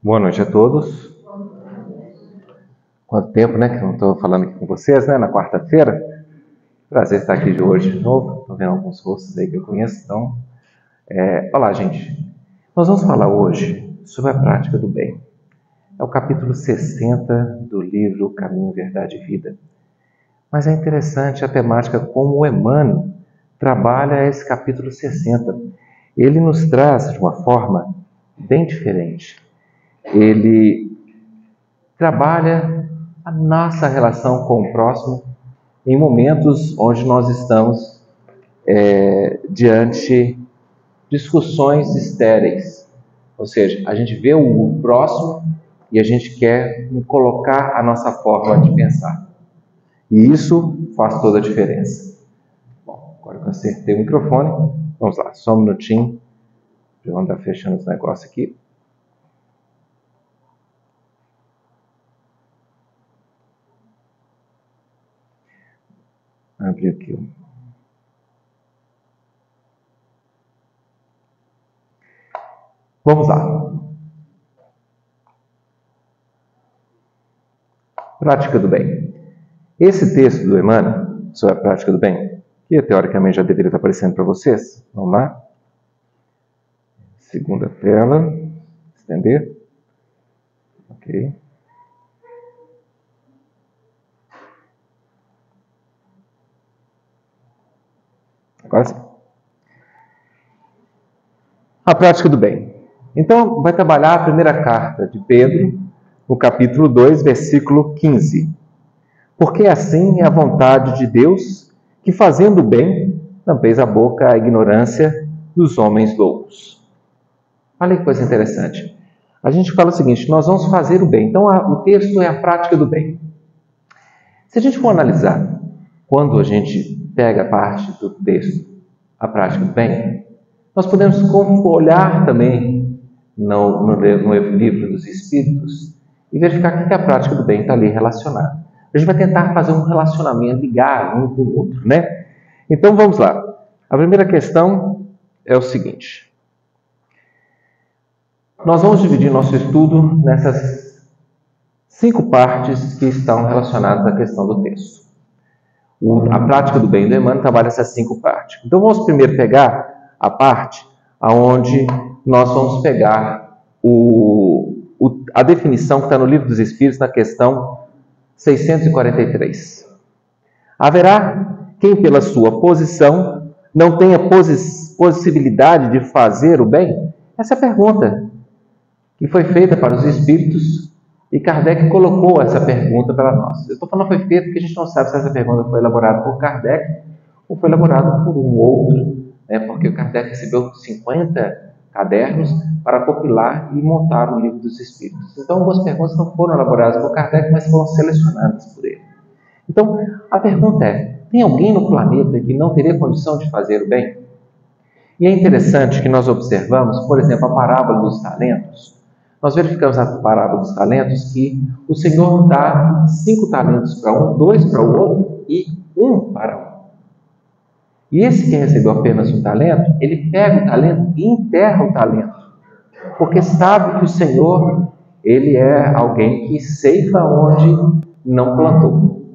Boa noite a todos. Quanto tempo, né, que eu não estou falando aqui com vocês, né, na quarta-feira. Prazer estar aqui de hoje de novo. Estou vendo alguns rostos aí que eu conheço, então... Olá, gente. Nós vamos falar hoje sobre a prática do bem. É o capítulo 60 do livro Caminho, Verdade e Vida. Mas é interessante a temática como o Emmanuel trabalha esse capítulo 60. Ele nos traz de uma forma bem diferente. Ele trabalha a nossa relação com o próximo em momentos onde nós estamos diante de discussões estéreis. Ou seja, a gente vê o próximo e a gente quer colocar a nossa forma de pensar. E isso faz toda a diferença. Bom, agora que eu acertei o microfone, vamos lá, só um minutinho. Eu vou andar fechando os negócios aqui. Abrir aqui o... Vamos lá. Prática do bem. Esse texto do Emmanuel, sobre a prática do bem, que teoricamente já deveria estar aparecendo para vocês. Vamos lá. Segunda tela. Estender. Ok. Agora sim. A prática do bem. Então, vai trabalhar a primeira carta de Pedro, no capítulo 2, versículo 15. Porque assim é a vontade de Deus, que fazendo o bem, tampeis a boca à ignorância dos homens loucos. Olha que coisa interessante. A gente fala o seguinte, nós vamos fazer o bem. Então, o texto é a prática do bem. Se a gente for analisar, quando a gente pega a parte do texto, a prática do bem, nós podemos olhar também no livro dos Espíritos e verificar que a prática do bem está ali relacionada. A gente vai tentar fazer um relacionamento, ligar um com o outro, né? Então, vamos lá. A primeira questão é o seguinte. Nós vamos dividir nosso estudo nessas 5 partes que estão relacionadas à questão do texto. A prática do bem do Emmanuel trabalha essas 5 partes. Então, vamos primeiro pegar a parte onde nós vamos pegar a definição que está no Livro dos Espíritos, na questão 643. Haverá quem, pela sua posição, não tenha possibilidade de fazer o bem? Essa é a pergunta que foi feita para os Espíritos e Kardec colocou essa pergunta para nós. Eu estou falando que foi feita porque a gente não sabe se essa pergunta foi elaborada por Kardec ou foi elaborada por um outro, né? Porque o Kardec recebeu 50 cadernos para compilar e montar o Livro dos Espíritos. Então, algumas perguntas não foram elaboradas por Kardec, mas foram selecionadas por ele. Então, a pergunta é, tem alguém no planeta que não teria condição de fazer o bem? E é interessante que nós observamos, por exemplo, a parábola dos talentos. Nós verificamos na parábola dos talentos que o Senhor dá 5 talentos para um, 2 para o outro e 1 para um. E esse que recebeu apenas um talento, ele pega o talento e enterra o talento. Porque sabe que o Senhor, ele é alguém que ceifa onde não plantou.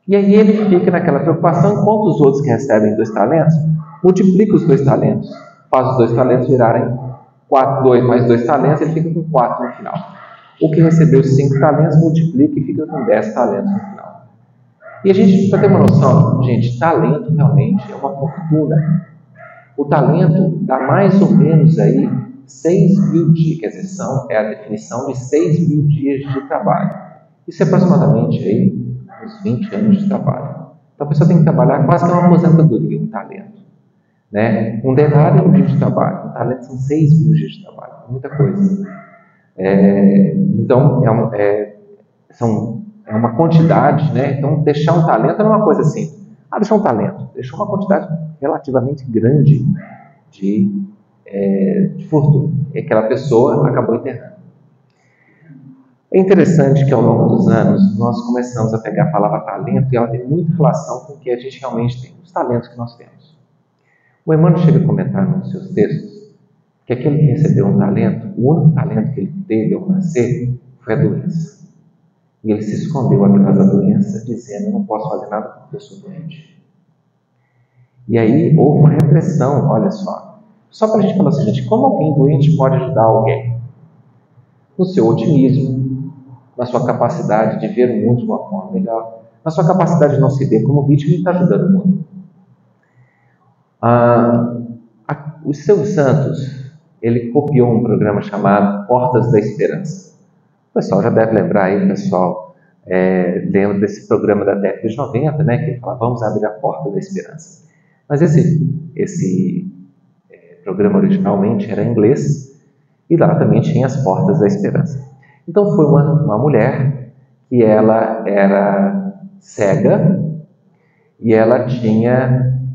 E aí ele fica naquela preocupação, enquanto os outros que recebem 2 talentos, multiplica os 2 talentos. Faz os 2 talentos virarem 4, 2 mais 2 talentos, ele fica com 4 no final. O que recebeu 5 talentos, multiplica e fica com 10 talentos no final. E a gente, para ter uma noção, gente, talento realmente é uma fortuna. O talento dá mais ou menos aí 6.000 dias, quer dizer, é a definição de 6.000 dias de trabalho. Isso é aproximadamente aí uns 20 anos de trabalho. Então a pessoa tem que trabalhar quase que uma aposentadoria, um talento. Né? Um denário é um dia de trabalho, um talento são 6.000 dias de trabalho, muita coisa. Então, é uma quantidade, né? Então, deixar um talento não é uma coisa assim. Deixar um talento. Deixou uma quantidade relativamente grande de fortuna. E aquela pessoa acabou enterrando. É interessante que ao longo dos anos nós começamos a pegar a palavra talento e ela tem muita relação com o que a gente realmente tem, os talentos que nós temos. O Emmanuel chega a comentar nos seus textos que aquele que recebeu um talento, o único talento que ele teve ao nascer foi a doença. E ele se escondeu atrás da doença, dizendo: eu não posso fazer nada porque eu sou doente. E aí houve uma repressão, olha só. Só para a gente falar assim, gente, como alguém doente pode ajudar alguém? No seu otimismo, na sua capacidade de ver o mundo de uma forma melhor, na sua capacidade de não se ver como vítima e estar ajudando o mundo. O Silvio Santos, ele copiou um programa chamado Portas da Esperança. O pessoal já deve lembrar aí, pessoal, lembra desse programa da década de 90, né, que ele fala: vamos abrir a porta da esperança. Mas esse programa originalmente era em inglês, e lá também tinha as portas da esperança. Então foi uma mulher que ela era cega e ela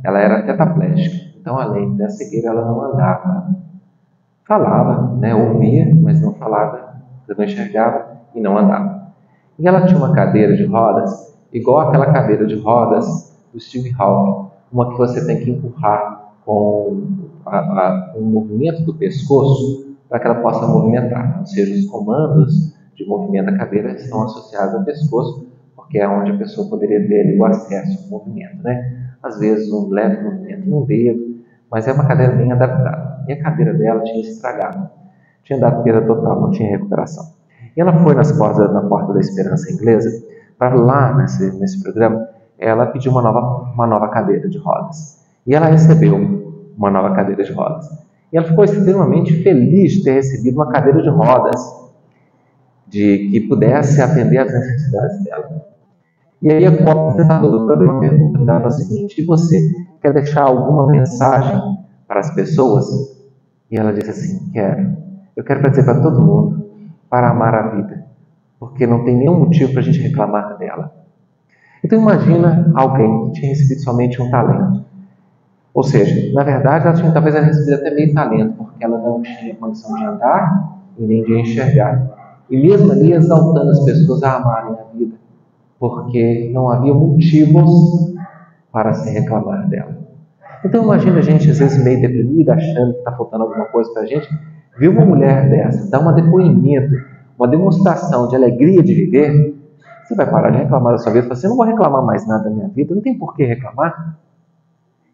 era tetraplégica. Então, além da cegueira, ela não andava. Falava, né, ouvia, mas não falava, não enxergava e não andava. E ela tinha uma cadeira de rodas, igual aquela cadeira de rodas do Steve Hawking, uma que você tem que empurrar com o movimento do pescoço para que ela possa movimentar. Ou seja, os comandos de movimento da cadeira estão associados ao pescoço, porque é onde a pessoa poderia ter ali o acesso ao movimento, né? Às vezes um leve movimento no dedo, mas é uma cadeira bem adaptada. E a cadeira dela tinha estragado, tinha dado perda total, não tinha recuperação. E ela foi na Porta da Esperança inglesa, para lá nesse programa, ela pediu uma nova cadeira de rodas. E ela recebeu uma nova cadeira de rodas. E ela ficou extremamente feliz de ter recebido uma cadeira de rodas, de que pudesse atender às necessidades dela. E aí a apresentadora do programa perguntava o seguinte: e você quer deixar alguma mensagem para as pessoas? E ela disse assim: quero. Eu quero dizer para todo mundo para amar a vida, porque não tem nenhum motivo para a gente reclamar dela. Então imagina alguém que tinha recebido somente um talento. Ou seja, na verdade ela tinha talvez recebido até meio talento, porque ela não tinha condição de andar e nem de enxergar. E mesmo ali exaltando as pessoas a amarem a vida, porque não havia motivos para se reclamar dela. Então imagina a gente às vezes meio deprimida, achando que está faltando alguma coisa para a gente, ver uma mulher dessa, dar um depoimento, uma demonstração de alegria de viver, você vai parar de reclamar da sua vida e falar assim: eu não vou reclamar mais nada da minha vida, não tem por que reclamar.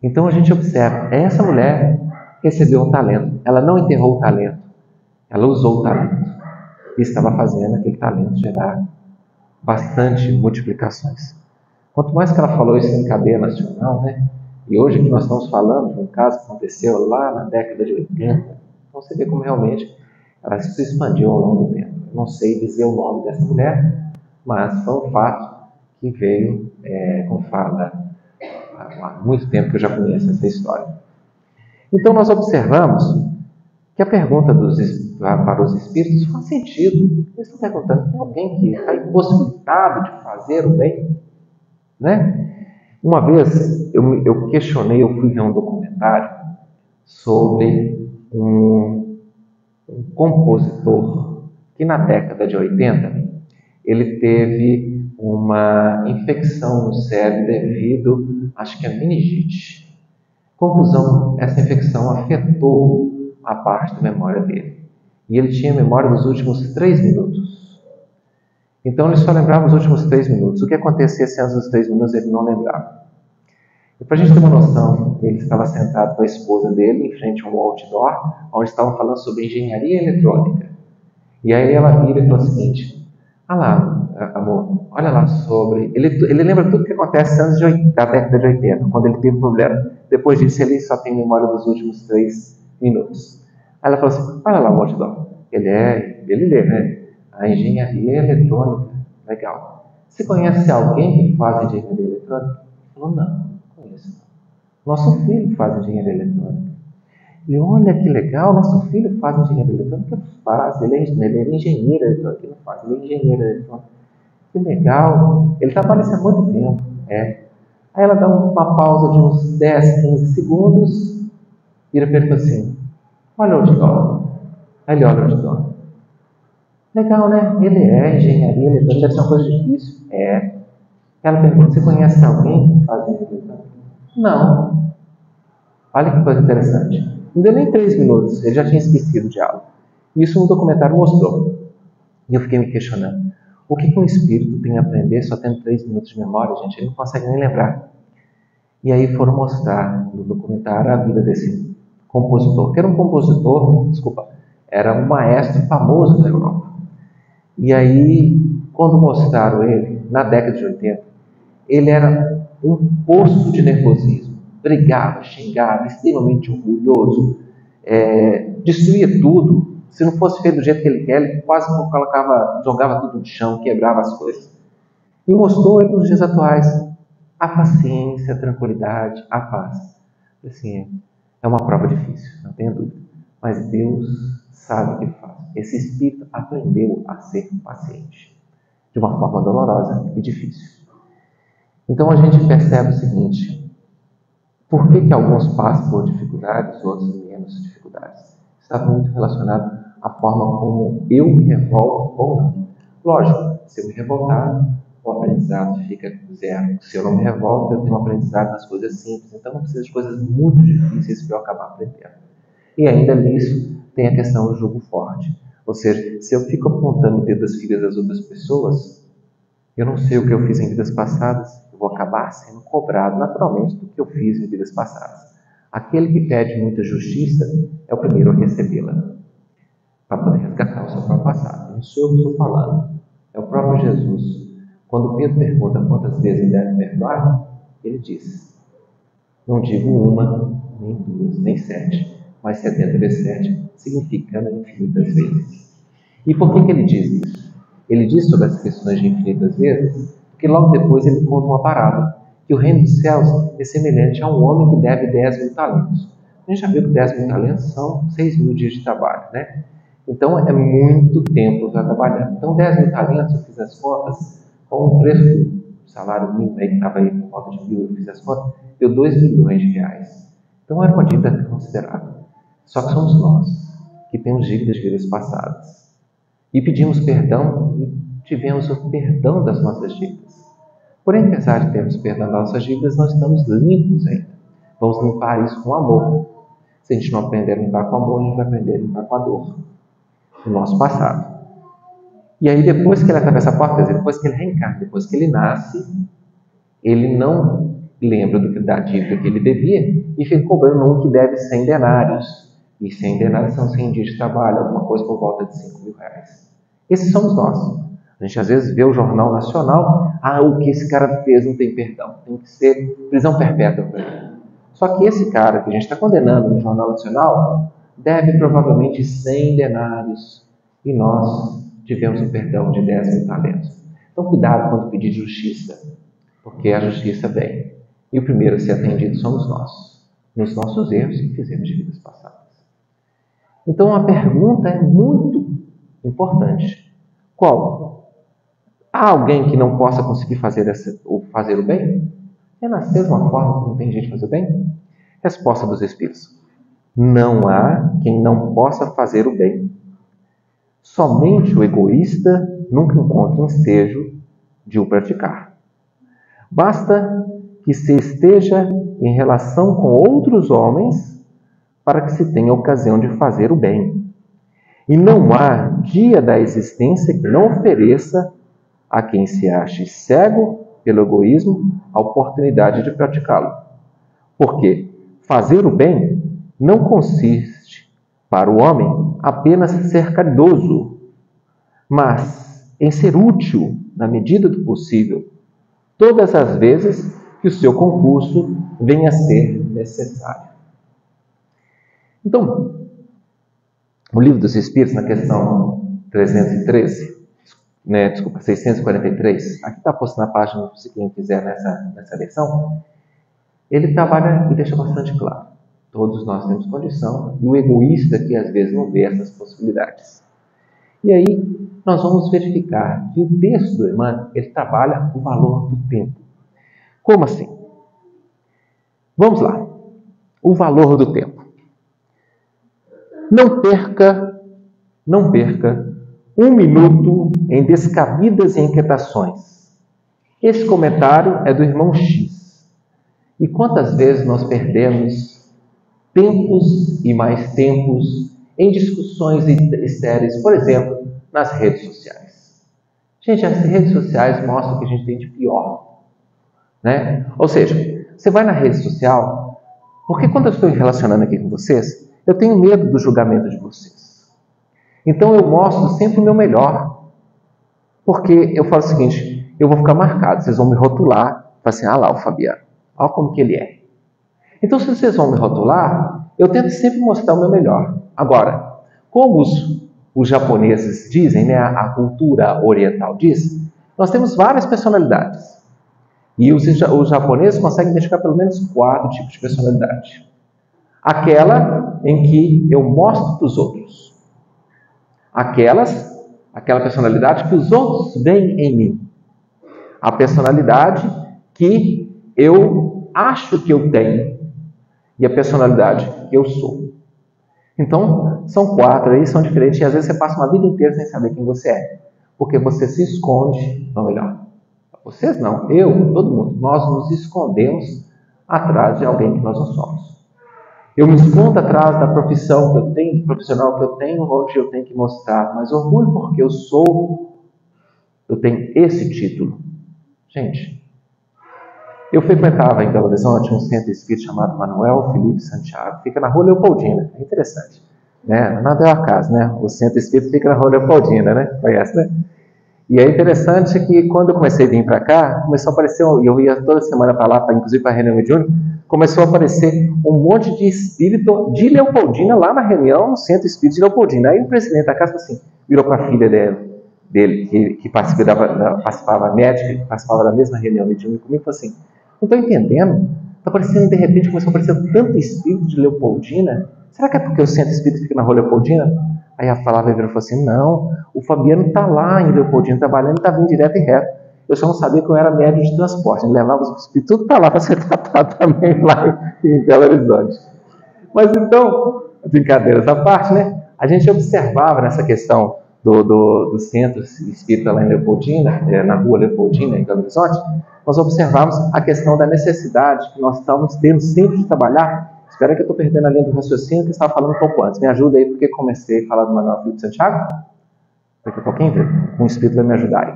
Então a gente observa, essa mulher recebeu um talento, ela não enterrou o talento, ela usou o talento e estava fazendo aquele talento gerar bastante multiplicações. Quanto mais que ela falou isso em cadeia nacional, né? E hoje que nós estamos falando de um caso que aconteceu lá na década de 80, então você vê como realmente ela se expandiu ao longo do tempo. Eu não sei dizer o nome dessa mulher, mas foi um fato que veio, como fala, há muito tempo que eu já conheço essa história. Então nós observamos que a pergunta para os espíritos faz sentido. Eles estão perguntando: tem alguém que está impossibilitado de fazer o bem? Né? Uma vez eu questionei, eu fui ver um documentário sobre um compositor que na década de 80 ele teve uma infecção no cérebro devido, acho que a meningite. Conclusão, essa infecção afetou a parte da memória dele. E ele tinha memória dos últimos 3 minutos. Então ele só lembrava os últimos 3 minutos. O que acontecia se antes dos 3 minutos ele não lembrava. E para a gente ter uma noção, ele estava sentado com a esposa dele em frente a um outdoor, onde estavam falando sobre engenharia eletrônica. E aí ela vira e falou o seguinte: ah lá, amor, olha lá sobre... Ele lembra tudo o que acontece antes da década de 80, quando ele teve problema. Depois disso, ele só tem memória dos últimos 3 minutos. Aí ela falou assim: olha lá o outdoor. Ele lê, né? A engenharia eletrônica. Legal. Você conhece alguém que faz engenharia eletrônica? Ele falou: não conheço. Nosso filho faz engenharia eletrônica. E olha que legal, nosso filho faz engenharia eletrônica. Faz, ele é engenheiro eletrônico, ele não faz, ele é engenheiro eletrônico. Que legal, ele trabalha isso há muito tempo. Aí ela dá uma pausa de uns 10, 15 segundos, vira para ele e fala assim: olha o outdoor. Aí ele olha o outdoor. Legal, né? Ele é engenharia eletrônica, deve ser uma coisa difícil. Ela pergunta: você conhece alguém que faz engenharia eletrônica? Não. Olha que coisa interessante. Não deu nem 3 minutos, ele já tinha esquecido o diálogo. Isso no documentário mostrou. E eu fiquei me questionando, o que um espírito tem a aprender só tendo 3 minutos de memória, gente? Ele não consegue nem lembrar. E aí foram mostrar no documentário a vida desse compositor, que era um compositor, era um maestro famoso da Europa. E aí, quando mostraram ele, na década de 80, ele era um poço de nervosismo. Brigava, xingava, extremamente orgulhoso, destruía tudo. Se não fosse feito do jeito que ele quer, ele quase jogava tudo no chão, quebrava as coisas. E mostrou ele nos dias atuais a paciência, a tranquilidade, a paz. Assim, é uma prova difícil, não tenho dúvida. Mas Deus sabe o que faz. Esse espírito aprendeu a ser paciente, de uma forma dolorosa e difícil. Então a gente percebe o seguinte: por que alguns passam por dificuldades, outros menos dificuldades? Está muito relacionado à forma como eu me revolto ou não. Lógico, se eu me revoltar, o aprendizado fica zero. Se eu não me revolto, eu tenho um aprendizado nas coisas simples. Então não precisa de coisas muito difíceis para eu acabar aprendendo. E ainda nisso tem a questão do jugo forte. Ou seja, se eu fico apontando o dedo das filhas das outras pessoas, eu não sei o que eu fiz em vidas passadas, eu vou acabar sendo cobrado naturalmente do que eu fiz em vidas passadas. Aquele que pede muita justiça é o primeiro a recebê-la, para poder resgatar o seu próprio passado. Não sou eu que estou falando, é o próprio Jesus. Quando Pedro pergunta quantas vezes ele deve perdoar, ele diz: não digo uma, nem 2, nem 7, mas 70 vezes 7, significando infinitas vezes. E por que ele diz isso? Ele diz sobre as questões de infinitas vezes, porque logo depois ele conta uma parábola, que o reino dos céus é semelhante a um homem que deve 10.000 talentos. A gente já viu que 10.000 talentos são 6.000 dias de trabalho, né? Então é muito tempo para trabalhar. Então 10.000 talentos, eu fiz as contas, com o preço do salário mínimo aí, que estava aí por volta de 1.000, eu fiz as contas, deu 2 milhões de reais. Então era uma dívida considerável. Só que somos nós que temos dívidas de vidas passadas. E pedimos perdão e tivemos o perdão das nossas dívidas. Porém, apesar de termos perdão das nossas dívidas, nós estamos limpos ainda. Vamos limpar isso com amor. Se a gente não aprender a limpar com amor, a gente vai aprender a limpar com a dor do nosso passado. E aí, depois que ele atravessa a porta, quer dizer, depois que ele reencarna, depois que ele nasce, ele não lembra da dívida que ele devia e fica cobrando um que deve 100 denários. E 100 denários são 100 dias de trabalho, alguma coisa por volta de 5.000 reais. Esses somos nós. A gente às vezes vê o Jornal Nacional, o que esse cara fez não tem perdão, tem que ser prisão perpétua para ele. Só que esse cara que a gente está condenando no Jornal Nacional deve provavelmente 100 denários e nós tivemos o perdão de 10.000 talentos. Então cuidado quando pedir justiça, porque a justiça vem. E o primeiro a ser atendido somos nós, nos nossos erros que fizemos de vidas passadas. Então a pergunta é muito importante. Qual? Há alguém que não possa conseguir fazer o bem? Renascer de uma forma que não tem jeito de fazer o bem? Resposta dos Espíritos: não há quem não possa fazer o bem. Somente o egoísta nunca encontra ensejo de o praticar. Basta que se esteja em relação com outros homens para que se tenha ocasião de fazer o bem. E não há dia da existência que não ofereça a quem se ache cego pelo egoísmo a oportunidade de praticá-lo. Porque fazer o bem não consiste, para o homem, apenas ser caridoso, mas em ser útil, na medida do possível, todas as vezes que o seu concurso venha a ser necessário. Então, o Livro dos Espíritos, na questão 643, aqui está posto na página, se quem quiser nessa versão, ele trabalha e deixa bastante claro. Todos nós temos condição, e o egoísta que às vezes não vê essas possibilidades. E aí, nós vamos verificar que o texto do Emmanuel, ele trabalha o valor do tempo. Como assim? Vamos lá. O valor do tempo. Não perca 1 minuto em descabidas e inquietações. Esse comentário é do irmão X. E quantas vezes nós perdemos tempos e mais tempos em discussões estéreis, por exemplo, nas redes sociais. Gente, as redes sociais mostram o que a gente tem de pior, né? Ou seja, você vai na rede social, porque quando eu estou relacionando aqui com vocês, eu tenho medo do julgamento de vocês. Então eu mostro sempre o meu melhor, porque eu falo o seguinte, eu vou ficar marcado, vocês vão me rotular, falar assim, ah lá o Fabiano, olha como que ele é. Então se vocês vão me rotular, eu tento sempre mostrar o meu melhor. Agora, como os japoneses dizem, né, a cultura oriental diz, nós temos várias personalidades. E os japoneses conseguem identificar pelo menos 4 tipos de personalidade. Aquela em que eu mostro para os outros. Aquela personalidade que os outros veem em mim. A personalidade que eu acho que eu tenho. E a personalidade que eu sou. Então, são 4 aí, são diferentes. E às vezes você passa uma vida inteira sem saber quem você é. Porque você se esconde, ou melhor, vocês não, eu, todo mundo, nós nos escondemos atrás de alguém que nós não somos. Eu me escondo atrás da profissão que eu tenho, do profissional que eu tenho, onde eu tenho que mostrar mais orgulho, porque eu tenho esse título. Gente, eu frequentava em Belo Horizonte um centro espírita chamado Manuel Felipe Santiago, fica na Rua Leopoldina, é interessante. Né? Não é acaso, né? O centro espírita fica na Rua Leopoldina, né? Conhece, né? E é interessante que quando eu comecei a vir para cá, começou a aparecer, e eu ia toda semana para lá, inclusive para a reunião mediúnica, começou a aparecer um monte de espírito de Leopoldina lá na reunião, no centro espírita de Leopoldina. Aí o presidente da casa assim, virou para a filha dele que participava médica, que participava da mesma reunião mediúnica comigo, e falou assim, não estou entendendo, está aparecendo, de repente começou a aparecer tanto espírito de Leopoldina, será que é porque o centro espírita fica na Rua Leopoldina? Aí a palavra virou e falou assim, não, o Fabiano está lá em Leopoldina trabalhando e está vindo direto e reto. Eu só não sabia que eu era médium de transporte, ele levava os espíritos, tudo para lá para ser tratado também lá em Belo Horizonte. Mas então, brincadeiras à parte, né? A gente observava nessa questão do centro espírita lá em Leopoldina, na Rua Leopoldina, em Belo Horizonte, nós observamos a questão da necessidade que nós estávamos tendo sempre de trabalhar. Espera que eu estou perdendo a linha do raciocínio que eu estava falando um pouco antes. Me ajuda aí, porque comecei a falar do Manuel Felipe Santiago. Daqui a pouquinho, um espírito vai me ajudar aí.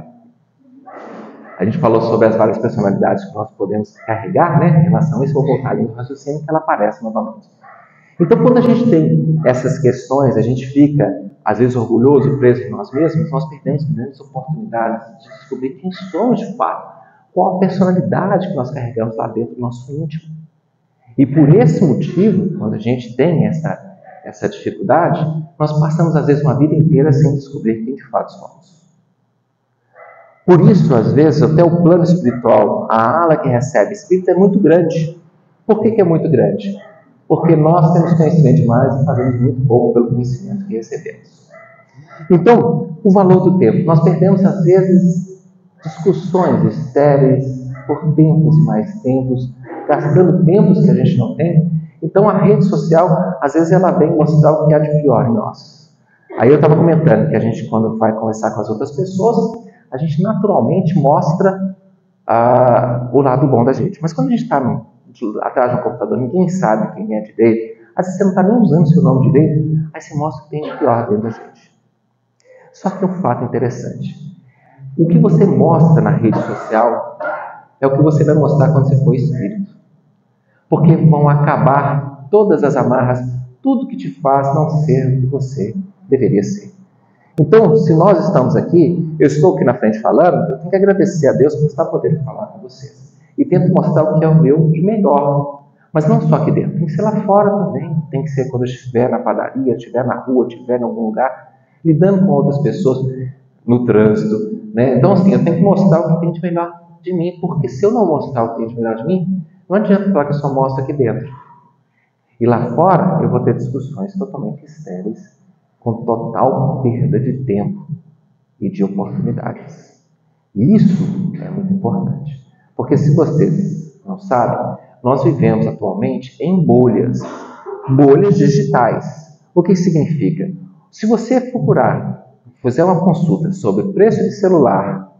A gente falou sobre as várias personalidades que nós podemos carregar, né? Em relação a isso, vou voltar a linha do raciocínio que ela aparece novamente. Então, quando a gente tem essas questões, a gente fica, às vezes, orgulhoso, preso em nós mesmos, nós perdemos grandes oportunidades de descobrir quem somos de fato, qual a personalidade que nós carregamos lá dentro do nosso íntimo. E por esse motivo, quando a gente tem essa dificuldade, nós passamos às vezes uma vida inteira sem descobrir quem de fato somos. Por isso, às vezes, até o plano espiritual, a ala que recebe espírito é muito grande. Por que é muito grande? Porque nós temos conhecimento demais e fazemos muito pouco pelo conhecimento que recebemos. Então, o valor do tempo. Nós perdemos, às vezes, discussões estéreis por tempos e mais tempos, gastando tempos que a gente não tem. Então a rede social, às vezes ela vem mostrar o que há de pior em nós. Aí eu estava comentando que a gente, quando vai conversar com as outras pessoas, a gente naturalmente mostra o lado bom da gente. Mas quando a gente está atrás de um computador, ninguém sabe quem é direito, às vezes você não está nem usando o seu nome direito, aí você mostra o que tem de pior dentro da gente. Só que um fato interessante, o que você mostra na rede social é o que você vai mostrar quando você for espírito. Porque vão acabar todas as amarras, tudo que te faz não ser o que você deveria ser. Então, se nós estamos aqui, eu estou aqui na frente falando, eu tenho que agradecer a Deus por estar podendo falar com vocês. E tento mostrar o que é o meu de melhor. Mas não só aqui dentro, tem que ser lá fora também. Tem que ser quando eu estiver na padaria, estiver na rua, estiver em algum lugar, lidando com outras pessoas no trânsito. Né? Então, assim, eu tenho que mostrar o que tem de melhor de mim, porque se eu não mostrar o que tem de melhor de mim, não adianta falar que eu só mostro aqui dentro. E lá fora eu vou ter discussões totalmente estéreis, com total perda de tempo e de oportunidades. E isso é muito importante. Porque se vocês não sabem, nós vivemos atualmente em bolhas digitais. O que significa? Se você procurar, fazer uma consulta sobre o preço de celular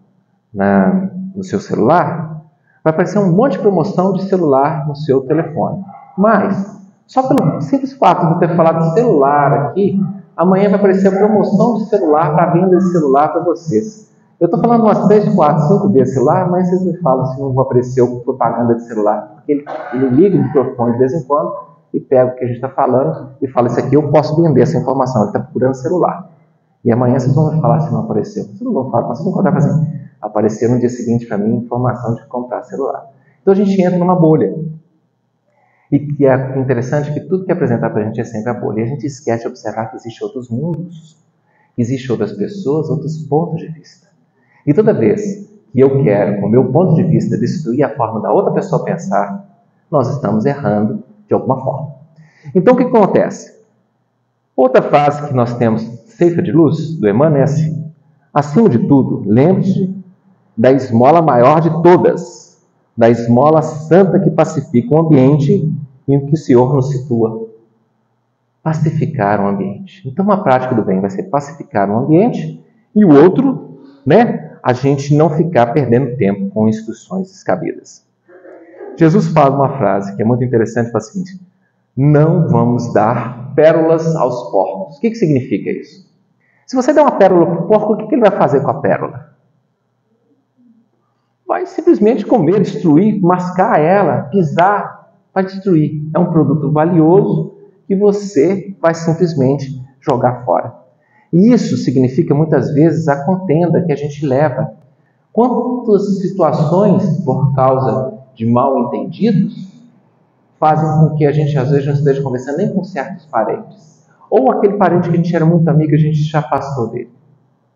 no seu celular, vai aparecer um monte de promoção de celular no seu telefone. Mas, Só pelo simples fato de eu ter falado de celular aqui, amanhã vai aparecer a promoção de celular para venda de celular para vocês. Eu estou falando umas 3, 4, 5 vezes celular, mas vocês me falam se não vou aparecer propaganda de celular. Porque ele liga o microfone de vez em quando e pega o que a gente está falando e fala, isso aqui eu posso vender essa informação, ele está procurando celular. E amanhã vocês vão me falar se não apareceu. Vocês não vão falar, mas vocês vão contar assim, apareceu no dia seguinte para mim informação de comprar celular. Então a gente entra numa bolha. E que é interessante que tudo que é apresentado para a gente é sempre a bolha. E a gente esquece de observar que existem outros mundos, existem outras pessoas, outros pontos de vista. E toda vez que eu quero, com o meu ponto de vista, destruir a forma da outra pessoa pensar, nós estamos errando de alguma forma. Então o que acontece? Outra frase que nós temos, Ceifa de Luz, do Emmanuel, é assim: acima de tudo, lembre-se da esmola maior de todas, da esmola santa que pacifica o ambiente em que o Senhor nos situa. Pacificar o ambiente. Então, uma prática do bem vai ser pacificar o ambiente e o outro, a gente não ficar perdendo tempo com instruções descabidas. Jesus fala uma frase que é muito interessante, fala o seguinte: não vamos dar pérolas aos porcos. O que significa isso? Se você der uma pérola para o porco, o que ele vai fazer com a pérola? Vai simplesmente comer, destruir, mascar ela, pisar, vai destruir. É um produto valioso que você vai simplesmente jogar fora. E isso significa muitas vezes a contenda que a gente leva. Quantas situações, por causa de mal entendidos, fazem com que a gente às vezes não esteja conversando nem com certos parentes. Ou aquele parente que a gente era muito amigo, a gente já afastou dele.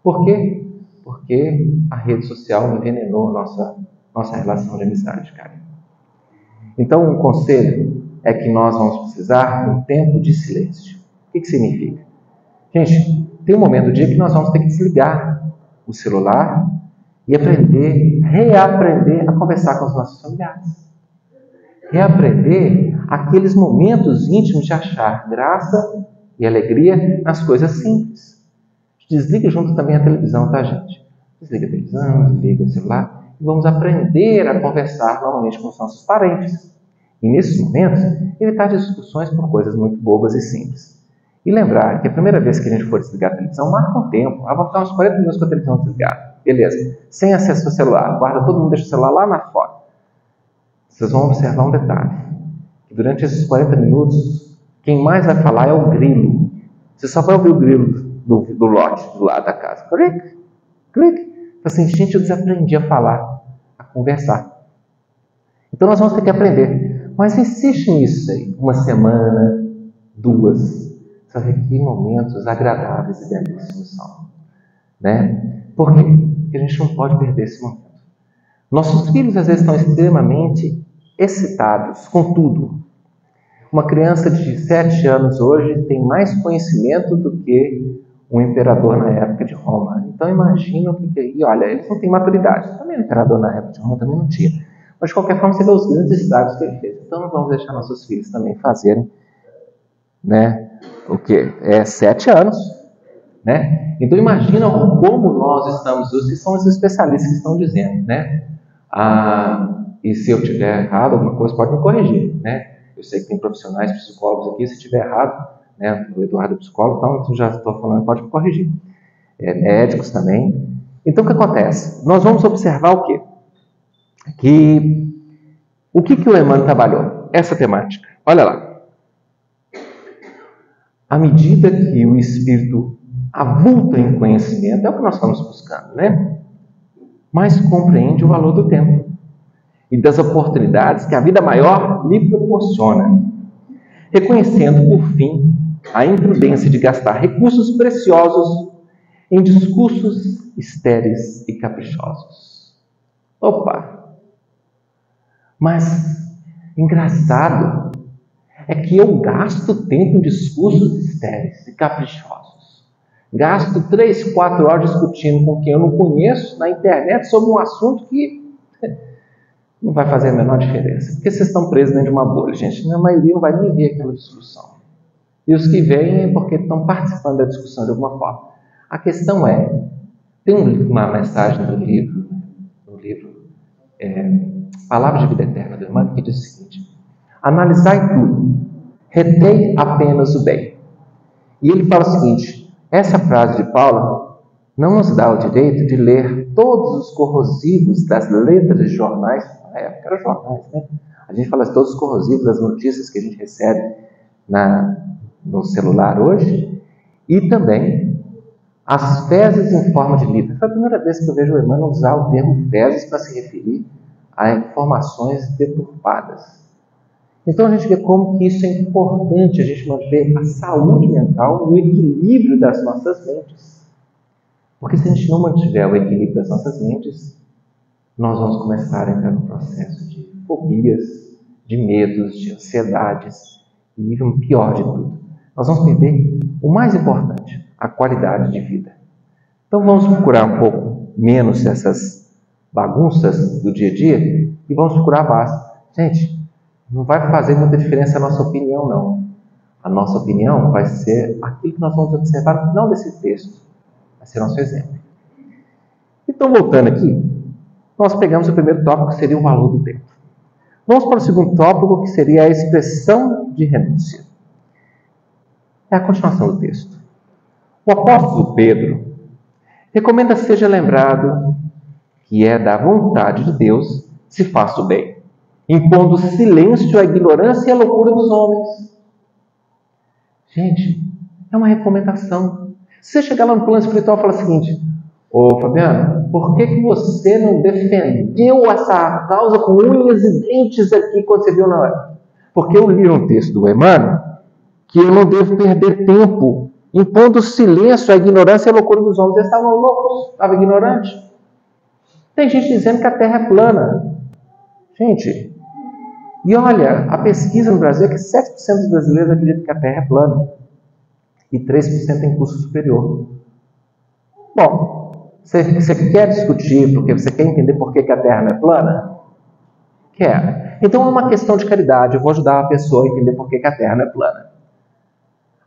Por quê? Porque a rede social envenenou nossa relação de amizade, cara. Então, um conselho é que nós vamos precisar de um tempo de silêncio. O que significa? Gente, tem um momento do dia que nós vamos ter que desligar o celular e reaprender a conversar com os nossos familiares. Reaprender aqueles momentos íntimos de achar graça e alegria nas coisas simples. Desliga junto também a televisão, tá, gente? Desliga a televisão, desliga o celular e vamos aprender a conversar novamente com os nossos parentes. E nesses momentos, evitar discussões por coisas muito bobas e simples. E lembrar que a primeira vez que a gente for desligar a televisão, marca um tempo. Vou ficar uns 40 minutos com a televisão desligada. Beleza. Sem acesso ao celular. Guarda todo mundo, deixa o celular lá na fora. Vocês vão observar um detalhe. Que durante esses 40 minutos, quem mais vai falar é o grilo. Você só vai ouvir o grilo do lote do lado da casa. Clique, clique. Assim, gente, eu desaprendi a falar, a conversar. Então nós vamos ter que aprender. Mas insiste nisso aí. Uma semana, 2. Só que que momentos agradáveis e belíssimos são. Por quê? Porque a gente não pode perder esse momento. Nossos filhos às vezes estão extremamente excitados com tudo. Uma criança de 7 anos hoje tem mais conhecimento do que um imperador na época de Roma. Então imagina o que é. E olha, eles não têm maturidade. Também o imperador na época de Roma também não tinha. Mas de qualquer forma você vê os grandes estragos que ele fez. Então não vamos deixar nossos filhos também fazerem, o quê? 7 anos. Então imagina como nós estamos, os que são os especialistas que estão dizendo, e se eu tiver errado alguma coisa, pode me corrigir, Eu sei que tem profissionais, psicólogos aqui, se tiver errado, o Eduardo é psicólogo, então já estou falando, pode me corrigir. Médicos também. Então o que acontece? Nós vamos observar o quê? O que o Emmanuel trabalhou? Essa temática. Olha lá. À medida que o espírito avulta em conhecimento, é o que nós estamos buscando, mas compreende o valor do tempo e das oportunidades que a vida maior lhe proporciona, reconhecendo, por fim, a imprudência de gastar recursos preciosos em discursos estéreis e caprichosos. Opa! Mas, engraçado, é que eu gasto tempo em discursos estéreis e caprichosos. Gasto 3, 4 horas discutindo com quem eu não conheço na internet sobre um assunto que não vai fazer a menor diferença. Porque vocês estão presos dentro de uma bolha, gente. A maioria não vai nem ver aquela discussão. E os que vêm é porque estão participando da discussão de alguma forma. A questão tem uma mensagem no livro Palavras de Vida Eterna do Emmanuel, que diz o seguinte: analisai tudo, retei apenas o bem. E ele fala o seguinte, essa frase de Paulo não nos dá o direito de ler todos os corrosivos das letras de jornais, na época eram jornais, né? A gente fala de todos os corrosivos das notícias que a gente recebe no celular hoje, e também as fezes em forma de livro. Foi a primeira vez que eu vejo o Emmanuel usar o termo fezes para se referir a informações deturpadas. Então a gente vê como que isso é importante, a gente manter a saúde mental, o equilíbrio das nossas mentes. Porque se a gente não mantiver o equilíbrio das nossas mentes, nós vamos começar a entrar no processo de fobias, de medos, de ansiedades, e o pior de tudo, nós vamos perder o mais importante, a qualidade de vida. Então vamos procurar um pouco menos essas bagunças do dia a dia e vamos procurar a base. Gente, não vai fazer muita diferença a nossa opinião, não. A nossa opinião vai ser aquilo que nós vamos observar no final desse texto. Vai ser nosso exemplo. Então, voltando aqui, nós pegamos o primeiro tópico, que seria o valor do tempo. Vamos para o segundo tópico, que seria a expressão de renúncia. É a continuação do texto. O apóstolo Pedro recomenda que seja lembrado que é da vontade de Deus se faça o bem, impondo silêncio à ignorância e à loucura dos homens. Gente, é uma recomendação. Se você chegar lá no plano espiritual e falar o seguinte, ô Fabiano, por que você não defendeu essa causa com unhas e dentes aqui quando você viu na hora? Porque eu li um texto do Emmanuel que eu não devo perder tempo impondo silêncio à ignorância e à loucura dos homens. Eles estavam loucos, estavam ignorantes. Tem gente dizendo que a Terra é plana. Gente, e olha, a pesquisa no Brasil é que 7% dos brasileiros acreditam que a Terra é plana e 3% tem curso superior. Bom, você quer discutir porque você quer entender por que a Terra não é plana? Quer. Então é uma questão de caridade. Eu vou ajudar a pessoa a entender por que a Terra não é plana.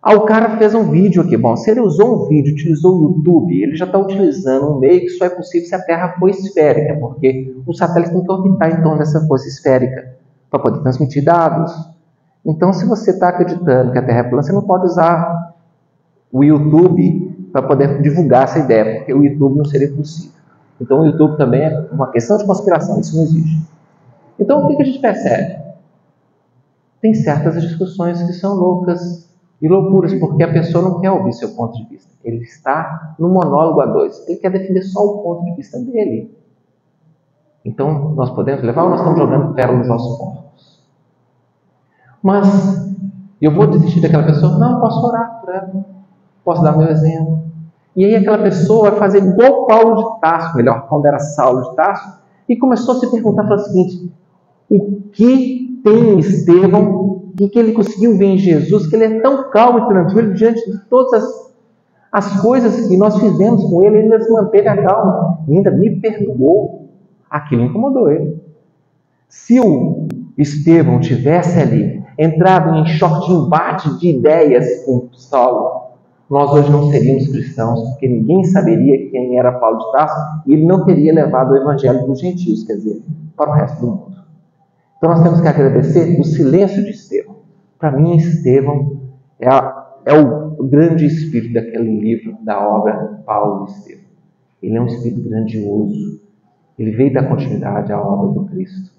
O cara fez um vídeo aqui. Bom, se ele usou um vídeo, utilizou o YouTube, ele já está utilizando um meio que só é possível se a Terra for esférica, porque o satélite tem que orbitar em torno dessa força esférica para poder transmitir dados. Então, se você está acreditando que a Terra é plana, você não pode usar o YouTube para poder divulgar essa ideia, porque o YouTube não seria possível. Então, o YouTube também é uma questão de conspiração, isso não existe. Então, o que a gente percebe? Tem certas discussões que são loucas e loucuras, porque a pessoa não quer ouvir seu ponto de vista. Ele está no monólogo a dois. Ele quer defender só o ponto de vista dele. Então, nós podemos levar ou nós estamos jogando pérolas aos porcos? Mas, eu vou desistir daquela pessoa? Não, posso orar por ela. Posso dar meu exemplo. E aí aquela pessoa vai fazer igual Paulo de Tarso, melhor, quando era Saulo de Tarso, e começou a se perguntar, falou o seguinte, o que tem Estevão, o que ele conseguiu ver em Jesus, que ele é tão calmo e tranquilo diante de todas as coisas que nós fizemos com ele, ele ainda se manteve a calma, e ainda me perdoou. Aquilo incomodou ele. Se o Estevão tivesse ali, entrado em choque de embate de ideias com Saulo, nós hoje não seríamos cristãos, porque ninguém saberia quem era Paulo de Tarso, e ele não teria levado o evangelho para os gentios, quer dizer, para o resto do mundo. Então nós temos que agradecer o silêncio de Estevão. Para mim, Estevão é o grande espírito daquele livro, da obra Paulo e Estevão. Ele é um espírito grandioso. Ele veio dar continuidade à obra do Cristo.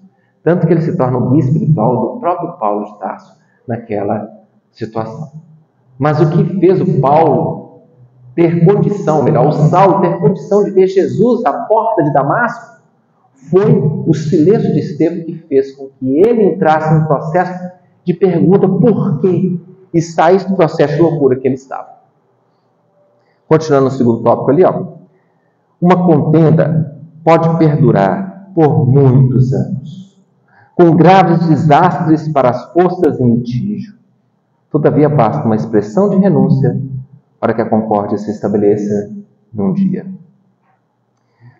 Tanto que ele se torna o guia espiritual do próprio Paulo de Tarso naquela situação. Mas o que fez o Paulo ter condição, melhor, o Saulo ter condição de ver Jesus à porta de Damasco, foi o silêncio de Estevão que fez com que ele entrasse no processo de pergunta por que está esse processo de loucura que ele estava. Continuando no segundo tópico ali, uma contenda pode perdurar por muitos anos, com graves desastres para as forças em litígio. Todavia basta uma expressão de renúncia para que a concórdia se estabeleça num dia.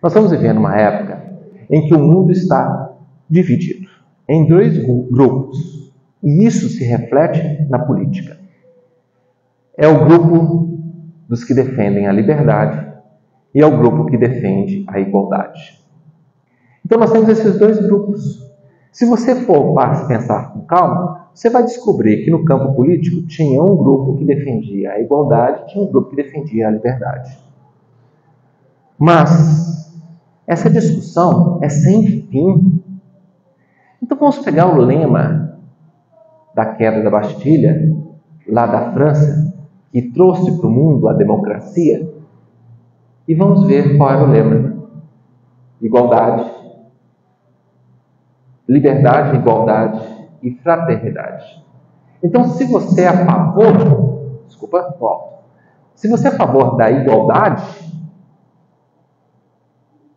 Nós estamos vivendo uma época em que o mundo está dividido em dois grupos, e isso se reflete na política. É o grupo dos que defendem a liberdade e é o grupo que defende a igualdade. Então nós temos esses dois grupos. Se você for pensar com calma, você vai descobrir que no campo político tinha um grupo que defendia a igualdade, tinha um grupo que defendia a liberdade. Mas essa discussão é sem fim. Então vamos pegar o lema da queda da Bastilha, lá da França, que trouxe para o mundo a democracia, e vamos ver qual era o lema. Igualdade, liberdade, igualdade e fraternidade. Então, se você é a favor, se você é a favor da igualdade,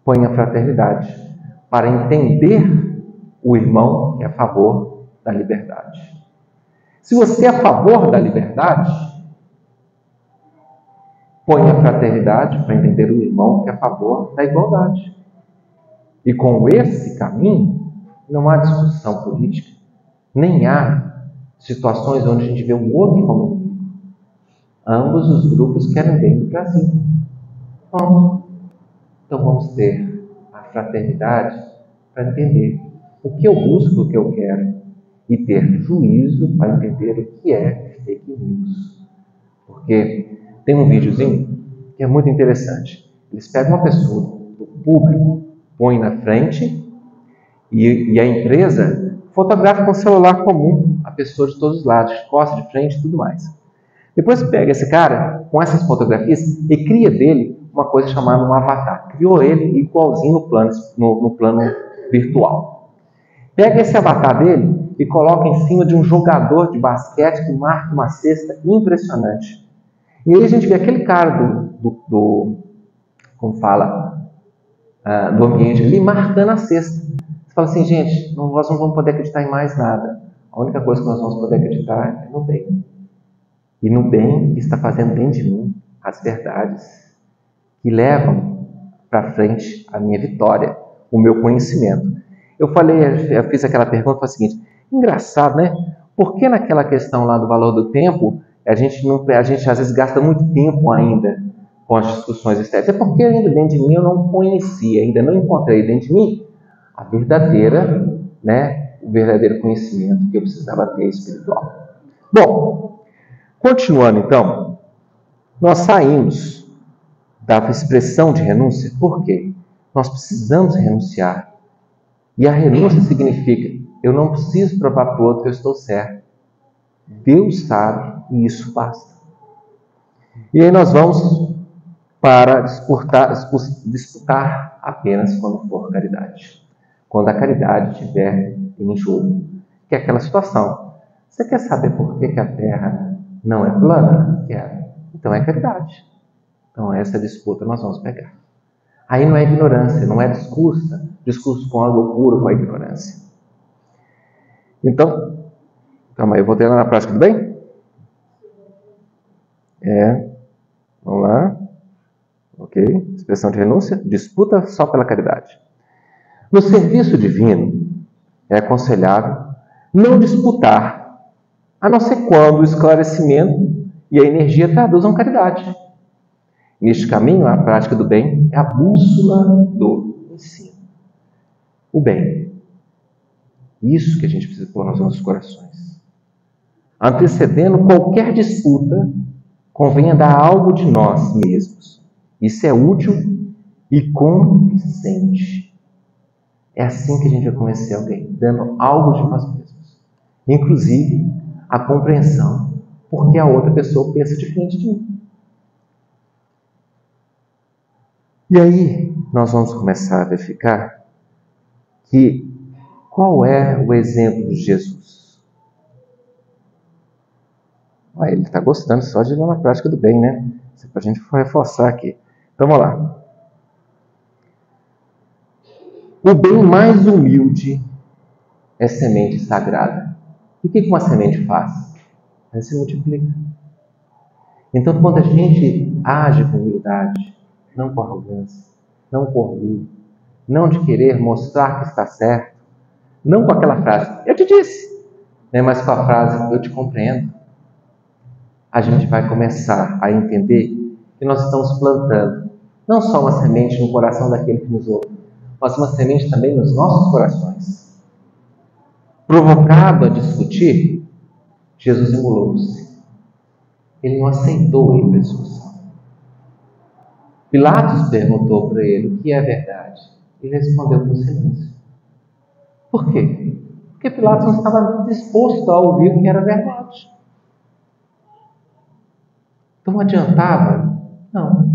põe a fraternidade para entender o irmão que é a favor da liberdade. Se você é a favor da liberdade, põe a fraternidade para entender o irmão que é a favor da igualdade. E com esse caminho, não há discussão política, nem há situações onde a gente vê um outro como inimigo. Ambos os grupos querem bem do Brasil. Então vamos ter a fraternidade para entender o que eu busco, o que eu quero, e ter juízo para entender o que é fake news. Porque tem um videozinho que é muito interessante. Eles pegam uma pessoa do público, põem na frente, e a empresa fotografa com um celular comum a pessoa de todos os lados, costa de frente e tudo mais. Depois pega esse cara com essas fotografias e cria dele uma coisa chamada um avatar. Criou ele igualzinho no plano virtual. Pega esse avatar dele e coloca em cima de um jogador de basquete que marca uma cesta impressionante. E aí a gente vê aquele cara do ambiente ali marcando a cesta. Você fala assim, gente, nós não vamos poder acreditar em mais nada. A única coisa que nós vamos poder acreditar é no bem. E no bem que está fazendo dentro de mim as verdades que levam para frente a minha vitória, o meu conhecimento. Eu fiz aquela pergunta, foi a seguinte, engraçado, né? Por que naquela questão lá do valor do tempo, a gente às vezes gasta muito tempo ainda com as discussões estéticas? É porque ainda dentro de mim eu não conhecia, ainda não encontrei dentro de mim a verdadeira, o verdadeiro conhecimento que eu precisava ter espiritual. Bom, continuando então, nós saímos da expressão de renúncia. Por quê? Nós precisamos renunciar. E a renúncia significa, eu não preciso provar para o outro que eu estou certo. Deus sabe e isso basta. E aí nós vamos para disputar apenas quando for caridade. Quando a caridade estiver em jogo. Que é aquela situação. Você quer saber por que a Terra não é plana? Quero. Então é caridade. Então essa disputa nós vamos pegar. Aí não é ignorância, não é discurso com a loucura, com a ignorância. Então, calma aí, eu vou ter lá na prática, tudo bem? Vamos lá. Ok, expressão de renúncia, disputa só pela caridade. No serviço divino, é aconselhável não disputar, a não ser quando o esclarecimento e a energia traduzam caridade. Neste caminho, a prática do bem é a bússola do ensino. O bem. Isso que a gente precisa pôr nos nossos corações. Antecedendo qualquer disputa, convenha dar algo de nós mesmos. Isso é útil e convincente. É assim que a gente vai conhecer alguém, dando algo de nós mesmos. Inclusive, a compreensão, porque a outra pessoa pensa diferente de mim. E aí, nós vamos começar a verificar qual é o exemplo de Jesus. Ele está gostando só de ir na prática do bem, né? Isso é para a gente reforçar aqui. Então, vamos lá. O bem mais humilde é semente sagrada. E o que uma semente faz? Ela se multiplica. Então, quando a gente age com humildade, não com arrogância, não com orgulho, não de querer mostrar que está certo, não com aquela frase, eu te disse, mas com a frase, eu te compreendo, a gente vai começar a entender que nós estamos plantando não só uma semente no coração daquele que nos ouve, mas uma semente também nos nossos corações. Provocado a discutir, Jesus emulou-se. Ele não aceitou a ressurreição. Pilatos perguntou para ele o que é verdade. Ele respondeu com silêncio. Por quê? Porque Pilatos não estava disposto a ouvir o que era verdade. Então não adiantava? Não.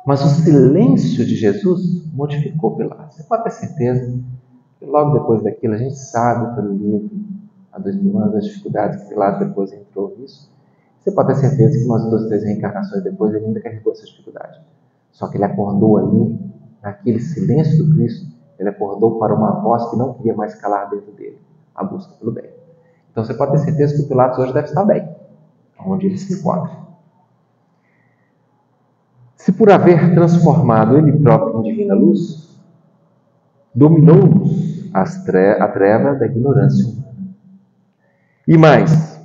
Mas o silêncio de Jesus modificou Pilatos. Você pode ter certeza que logo depois daquilo, a gente sabe pelo livro, há 2000 anos, as dificuldades que Pilatos depois entrou nisso. Você pode ter certeza que umas 2, 3 reencarnações depois ele ainda carregou essa dificuldade. Só que ele acordou ali, naquele silêncio do Cristo, ele acordou para uma voz que não queria mais calar dentro dele, a busca pelo bem. Então você pode ter certeza que o Pilatos hoje deve estar bem, onde ele se encontra. Se por haver transformado ele próprio em divina luz, dominou-nos a treva da ignorância humana. E mais,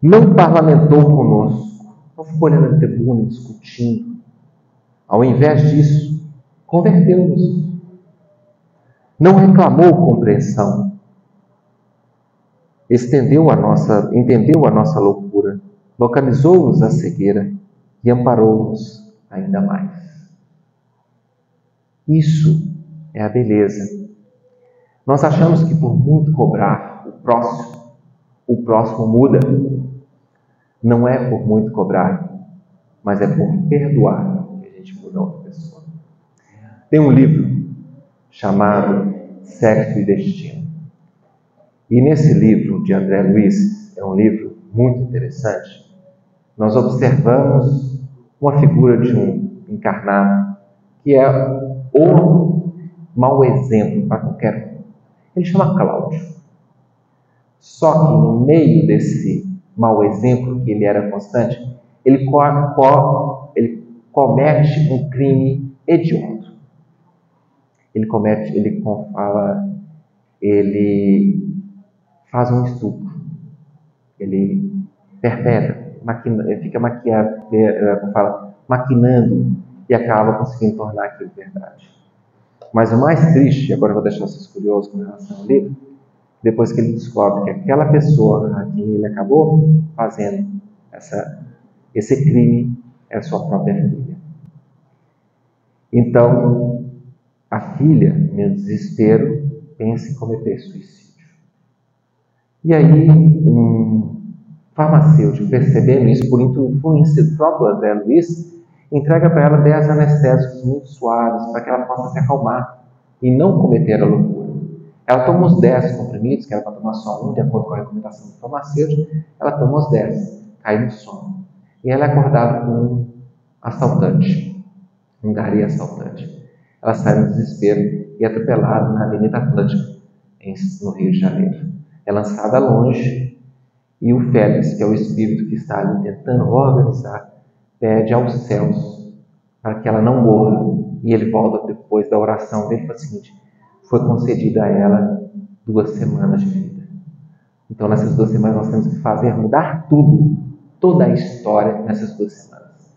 não parlamentou conosco, não ficou olhando na tribuna, discutindo. Ao invés disso, converteu-nos. Não reclamou compreensão. Entendeu a nossa loucura, localizou-nos a cegueira e amparou-nos ainda mais. Isso é a beleza. Nós achamos que por muito cobrar o próximo muda. Não é por muito cobrar, mas é por perdoar que a gente muda outra pessoa. Tem um livro chamado Sexo e Destino. E nesse livro de André Luiz, é um livro muito interessante, nós observamos uma figura de um encarnado que é o mau exemplo para qualquer um. Ele chama Cláudio. Só que no meio desse mau exemplo, que ele era constante, ele comete um crime hediondo. Ele faz um estupro. Ele fica maquinando e acaba conseguindo tornar aquilo verdade. Mas o mais triste, agora eu vou deixar vocês curiosos com relação ao livro, depois que ele descobre que aquela pessoa a quem ele acabou fazendo esse crime é a sua própria filha. Então, a filha, no desespero, pensa em cometer suicídio. E aí, um farmacêutico, percebendo isso por influência do próprio André Luiz, entrega para ela 10 anestésicos muito suaves para que ela possa se acalmar e não cometer a loucura. Ela toma os 10 comprimidos, que era para tomar só um, de acordo com a recomendação do farmacêutico. Ela toma os 10, cai no sono. E ela é acordada com um assaltante, um gari assaltante. Ela sai no desespero e é atropelada na Avenida Atlântica, no Rio de Janeiro. É lançada longe e o Félix, que é o espírito que está ali tentando organizar, pede aos céus para que ela não morra. E ele volta depois da oração dele e fala o seguinte: foi concedida a ela 2 semanas de vida. Então, nessas 2 semanas, nós temos que fazer mudar tudo, toda a história nessas 2 semanas.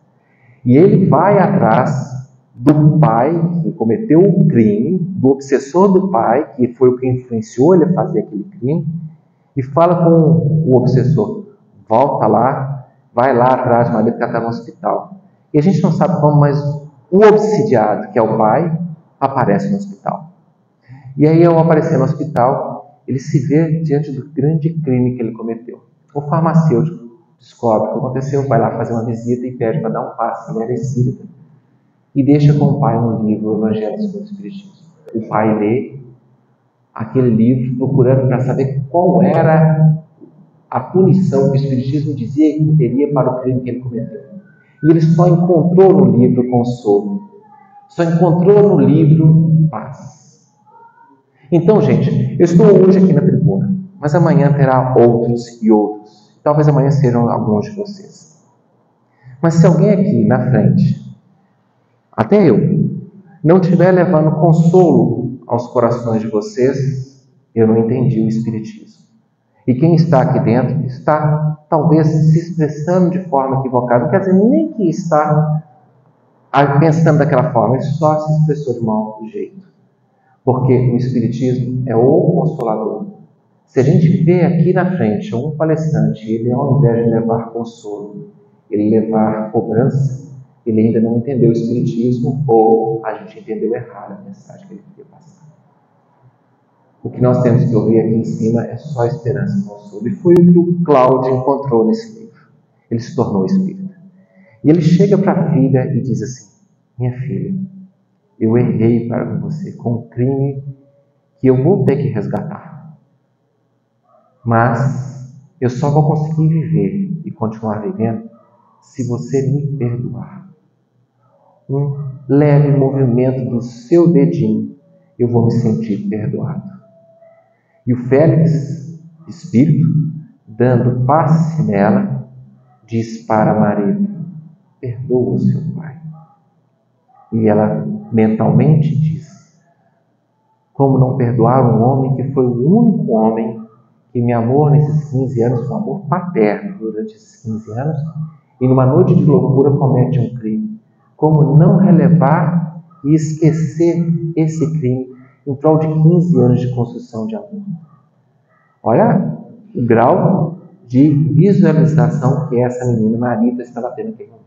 E ele vai atrás do pai que cometeu o crime, do obsessor do pai, que foi o que influenciou ele a fazer aquele crime, e fala com o obsessor: volta lá, vai lá atrás de Maria, porque ela está no hospital. E a gente não sabe como, mas o obsidiado, que é o pai, aparece no hospital. E aí, ao aparecer no hospital, ele se vê diante do grande crime que ele cometeu. O farmacêutico descobre o que aconteceu, vai lá fazer uma visita e pede para dar um passe. Ele era espírita. E deixa com o pai um livro, o Evangelho segundo o Espiritismo. O pai lê aquele livro procurando para saber qual era a punição que o Espiritismo dizia que teria para o crime que ele cometeu. E ele só encontrou no livro consolo. Só encontrou no livro paz. Então, gente, eu estou hoje aqui na tribuna, mas amanhã terá outros e outros. Talvez amanhã sejam alguns de vocês. Mas se alguém aqui na frente, até eu, não estiver levando consolo aos corações de vocês, eu não entendi o Espiritismo. E quem está aqui dentro está talvez se expressando de forma equivocada. Não quer dizer nem que está pensando daquela forma, ele só se expressou de mau jeito. Porque o Espiritismo é o Consolador. Se a gente vê aqui na frente um palestrante, ele ao invés de levar consolo, ele levar cobrança, ele ainda não entendeu o Espiritismo ou a gente entendeu errado a mensagem que ele queria passar. O que nós temos que ouvir aqui em cima é só esperança e consolo. E foi o que o Cláudio encontrou nesse livro. Ele se tornou espírita. E ele chega para a filha e diz assim: minha filha, eu errei para você com um crime que eu vou ter que resgatar. Mas eu só vou conseguir viver e continuar vivendo se você me perdoar. Um leve movimento do seu dedinho, eu vou me sentir perdoado. E o Félix, espírito, dando passe nela, diz para Maria: perdoa o seu pai. E ela mentalmente diz: como não perdoar um homem que foi o único homem que me amou nesses 15 anos, um amor paterno durante esses 15 anos, e numa noite de loucura comete um crime? Como não relevar e esquecer esse crime em prol de 15 anos de construção de amor? Olha o grau de visualização que essa menina Marita estava tendo naquele momento.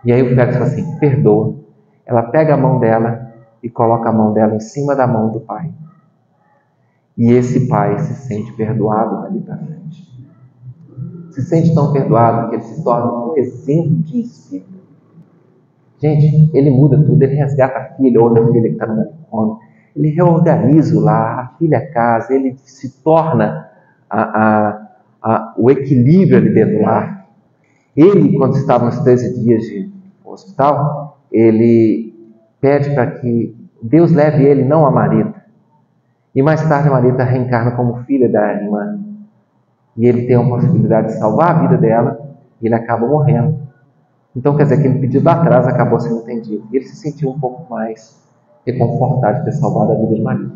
E aí o Félix fala assim: perdoa. Ela pega a mão dela e coloca a mão dela em cima da mão do pai. E esse pai se sente perdoado dali para frente. Se sente tão perdoado que ele se torna um exemplo de espírito. Gente, ele muda tudo, ele resgata a filha, outra filha que está no manicômio, ele reorganiza o lar, a filha casa, ele se torna o equilíbrio ali dentro do lar. Ele, quando estava nos 13 dias de hospital, ele pede para que Deus leve ele, não a Marita. E mais tarde a Marita reencarna como filha da irmã. E ele tem a possibilidade de salvar a vida dela e ele acaba morrendo. Então, quer dizer, aquele pedido lá atrás acabou sendo atendido. E ele se sentiu um pouco mais reconfortado de ter salvado a vida de Marita.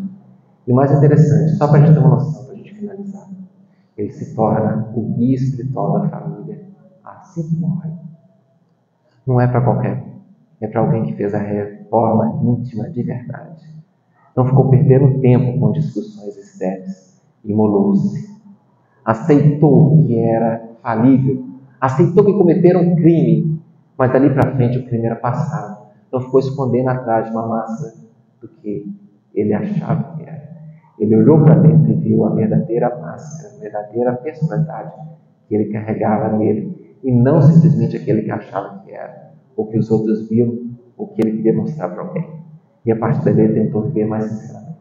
E o mais interessante, só para a gente ter uma noção, para a gente finalizar, ele se torna o guia espiritual da família assim que morre. Não é para qualquer um, é para alguém que fez a reforma íntima de verdade. Não ficou perdendo tempo com discussões estéreis. Imolou-se. Aceitou que era falível. Aceitou que cometeram um crime. Mas dali para frente o crime era passado. Não ficou escondendo atrás de uma máscara do que ele achava que era. Ele olhou para dentro e viu a verdadeira máscara, a verdadeira personalidade que ele carregava nele. E não simplesmente aquele que achava que era. O que os outros viam, o que ele queria mostrar para alguém. E a partir dali ele tentou viver mais sinceramente.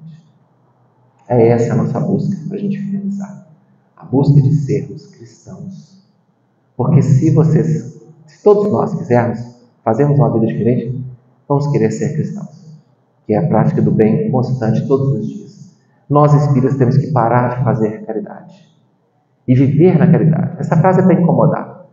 É essa a nossa busca para a gente finalizar. A busca de sermos cristãos. Porque se todos nós quisermos fazermos uma vida diferente, vamos querer ser cristãos. Que é a prática do bem constante todos os dias. Nós espíritas temos que parar de fazer caridade. E viver na caridade. Essa frase é para incomodar.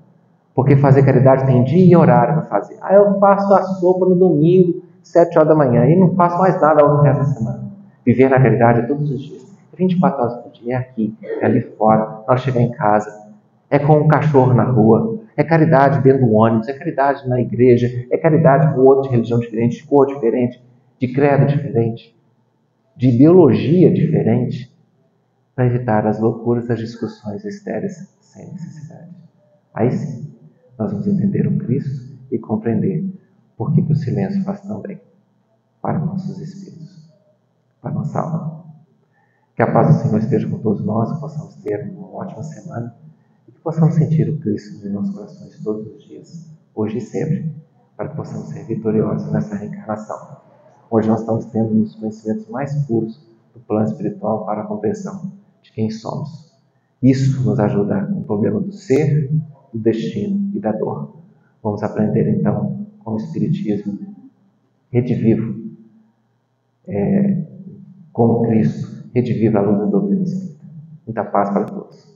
Porque fazer caridade tem dia e horário para fazer. Eu faço a sopa no domingo, 7 horas da manhã, e não faço mais nada ao resto da semana. Viver na caridade é todos os dias. 24 horas por dia, é aqui, é ali fora, na hora de chegar em casa. É com um cachorro na rua, é caridade dentro do ônibus, é caridade na igreja, é caridade com outro de religião diferente, de cor diferente, de credo diferente, de ideologia diferente, para evitar as loucuras das discussões estéreis sem necessidade. Aí sim, nós vamos entender o Cristo e compreender por que o silêncio faz tão bem para nossos espíritos, para nossa alma. Que a paz do Senhor esteja com todos nós, que possamos ter uma ótima semana e que possamos sentir o Cristo em nossos corações todos os dias, hoje e sempre, para que possamos ser vitoriosos nessa reencarnação. Hoje nós estamos tendo um dos conhecimentos mais puros do plano espiritual para a compreensão de quem somos. Isso nos ajuda com o problema do ser, do destino e da dor. Vamos aprender então com o Espiritismo redivivo, com o Cristo, rediviva a luz da doutrina espírita. Muita paz para todos.